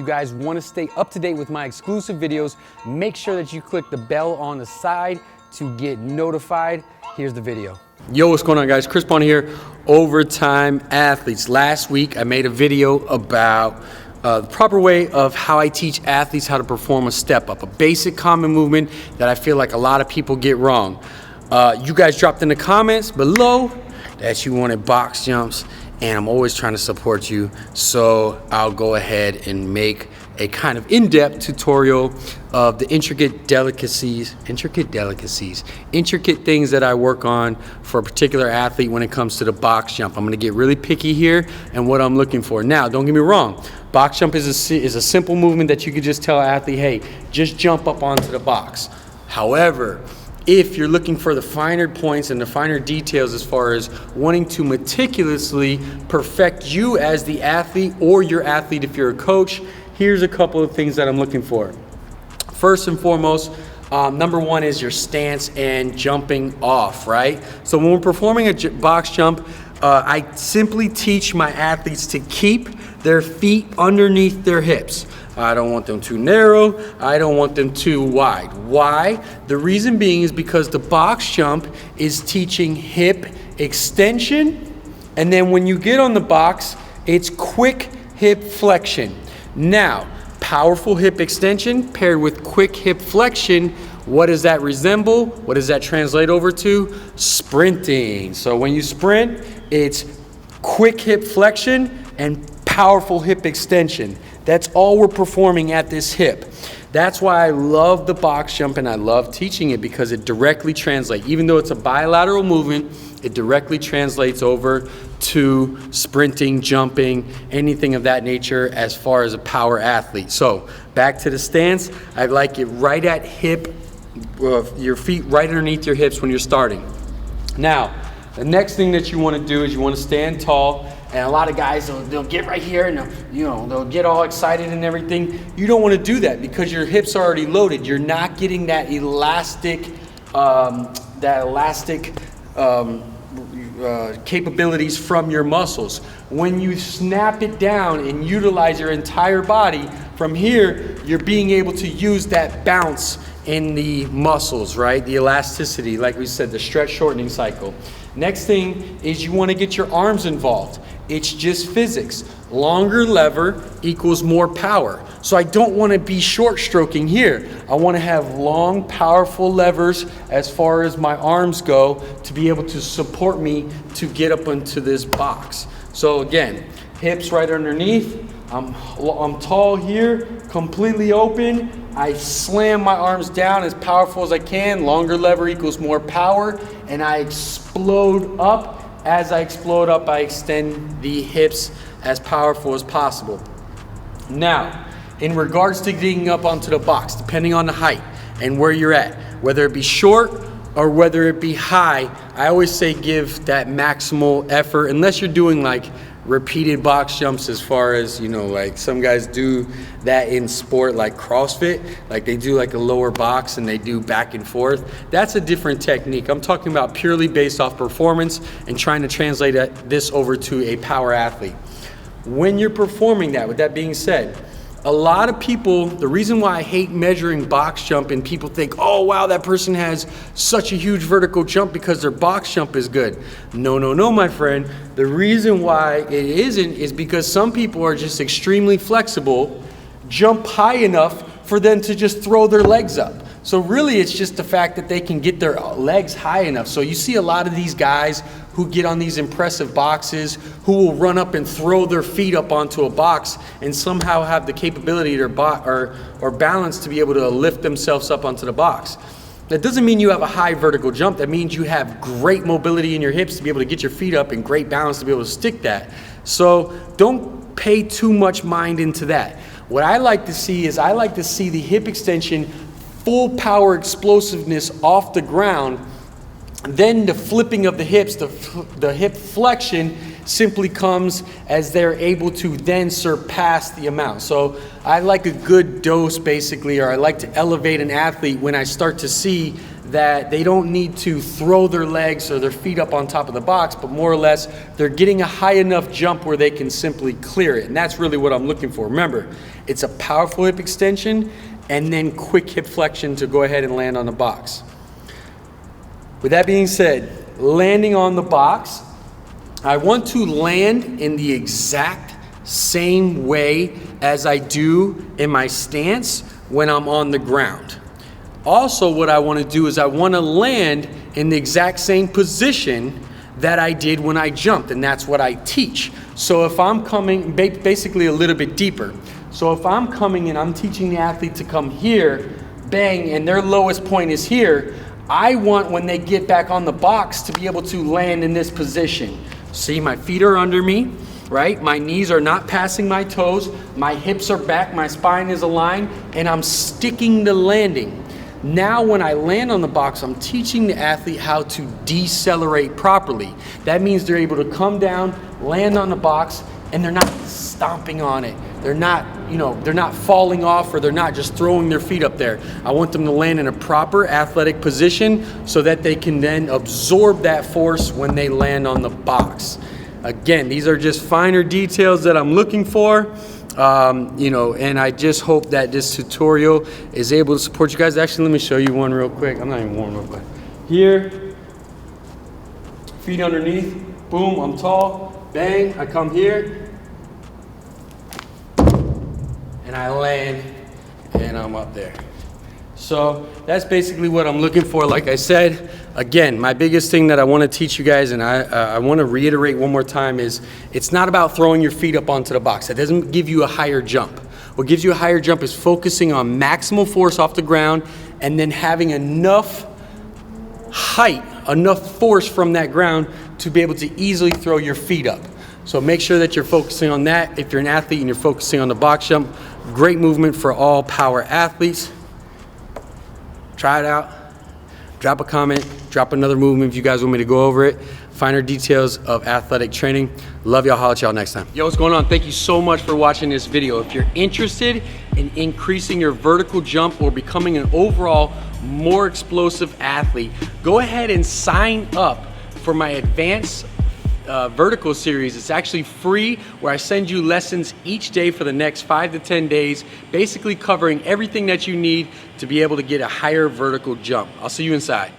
you guys want to stay up to date with my exclusive videos, make sure that you click the bell on the side to get notified. Here's the video. Yo, what's going on, guys? Chris Bond here, Overtime Athletes. Last week I made a video about the proper way of how I teach athletes how to perform a step up, a basic common movement that I feel like a lot of people get wrong. You guys dropped in the comments below that you wanted box jumps, and I'm always trying to support you, so I'll go ahead and make a kind of in-depth tutorial of the intricate things that I work on for a particular athlete when it comes to the box jump. I'm gonna get really picky here and what I'm looking for. Now, don't get me wrong, box jump is a simple movement that you could just tell an athlete, hey, just jump up onto the box. However, if you're looking for the finer points and the finer details as far as wanting to meticulously perfect you as the athlete or your athlete if you're a coach, here's a couple of things that I'm looking for. First and foremost, number one is your stance and jumping off, right? So when we're performing a box jump, I simply teach my athletes to keep their feet underneath their hips. I don't want them too narrow. I don't want them too wide. Why? The reason being is because the box jump is teaching hip extension, and then when you get on the box, it's quick hip flexion. Now, powerful hip extension paired with quick hip flexion, what does that resemble? What does that translate over to? Sprinting. So when you sprint, it's quick hip flexion and powerful hip extension. That's all we're performing at this hip. That's why I love the box jump and I love teaching it, because it directly translates. Even though it's a bilateral movement, it directly translates over to sprinting, jumping, anything of that nature as far as a power athlete. So back to the stance, I like it right at hip, your feet right underneath your hips when you're starting. Now, the next thing that you want to do is you want to stand tall. And a lot of guys, they'll get right here and they'll get all excited and everything. You don't want to do that because your hips are already loaded. You're not getting that elastic capabilities from your muscles. When you snap it down and utilize your entire body, from here, you're being able to use that bounce in the muscles, right? The elasticity, like we said, the stretch shortening cycle. Next thing is you want to get your arms involved. It's just physics. Longer lever equals more power. So I don't want to be short stroking here. I want to have long, powerful levers as far as my arms go to be able to support me to get up into this box. So again, hips right underneath. I'm tall here, completely open. I slam my arms down as powerful as I can. Longer lever equals more power. And I explode up. As I explode up, I extend the hips as powerful as possible. Now, in regards to getting up onto the box, depending on the height and where you're at, whether it be short or whether it be high, I always say give that maximal effort, unless you're doing like repeated box jumps, as far as, like some guys do that in sport like CrossFit, like they do like a lower box and they do back and forth. That's a different technique. I'm talking about purely based off performance and trying to translate this over to a power athlete. When you're performing that, with that being said, a lot of people, the reason why I hate measuring box jump and people think, oh wow, that person has such a huge vertical jump because their box jump is good. No, my friend. The reason why it isn't is because some people are just extremely flexible, jump high enough for them to just throw their legs up. So really it's just the fact that they can get their legs high enough. So you see a lot of these guys who get on these impressive boxes, who will run up and throw their feet up onto a box and somehow have the capability or balance to be able to lift themselves up onto the box. That doesn't mean you have a high vertical jump. That means you have great mobility in your hips to be able to get your feet up and great balance to be able to stick that. So don't pay too much mind into that. What I like to see is I like to see the hip extension, full power explosiveness off the ground. Then the flipping of the hips, the hip flexion simply comes as they're able to then surpass the amount. So I like a good dose basically, or I like to elevate an athlete when I start to see that they don't need to throw their legs or their feet up on top of the box, but more or less they're getting a high enough jump where they can simply clear it. And that's really what I'm looking for. Remember, it's a powerful hip extension and then quick hip flexion to go ahead and land on the box. With that being said, landing on the box, I want to land in the exact same way as I do in my stance when I'm on the ground. Also, what I want to do is I want to land in the exact same position that I did when I jumped, and that's what I teach. So if I'm coming basically a little bit deeper. So if I'm coming and I'm teaching the athlete to come here, bang, and their lowest point is here, I want when they get back on the box to be able to land in this position. See, my feet are under me, right? My knees are not passing my toes, my hips are back, my spine is aligned, and I'm sticking the landing. Now when I land on the box, I'm teaching the athlete how to decelerate properly. That means they're able to come down, land on the box, and they're not stomping on it. They're not, they're not falling off, or they're not just throwing their feet up there. I want them to land in a proper athletic position so that they can then absorb that force when they land on the box. Again, these are just finer details that I'm looking for. And I just hope that this tutorial is able to support you guys. Actually, let me show you one real quick. I'm not even warmed up, but here, feet underneath, boom, I'm tall, bang, I come here, and I land, and I'm up there. So that's basically what I'm looking for. Like I said, again, my biggest thing that I want to teach you guys, and I want to reiterate one more time, is it's not about throwing your feet up onto the box. That doesn't give you a higher jump. What gives you a higher jump is focusing on maximal force off the ground and then having enough height, enough force from that ground to be able to easily throw your feet up. So make sure that you're focusing on that. If you're an athlete and you're focusing on the box jump, great movement for all power athletes. Try it out, drop a comment, drop another movement if you guys want me to go over it. Finer details of athletic training. Love y'all, holla at y'all next time. Yo, what's going on? Thank you so much for watching this video. If you're interested in increasing your vertical jump or becoming an overall more explosive athlete, go ahead and sign up for my advanced vertical series. It's actually free, where I send you lessons each day for the next 5 to 10 days, basically covering everything that you need to be able to get a higher vertical jump. I'll see you inside.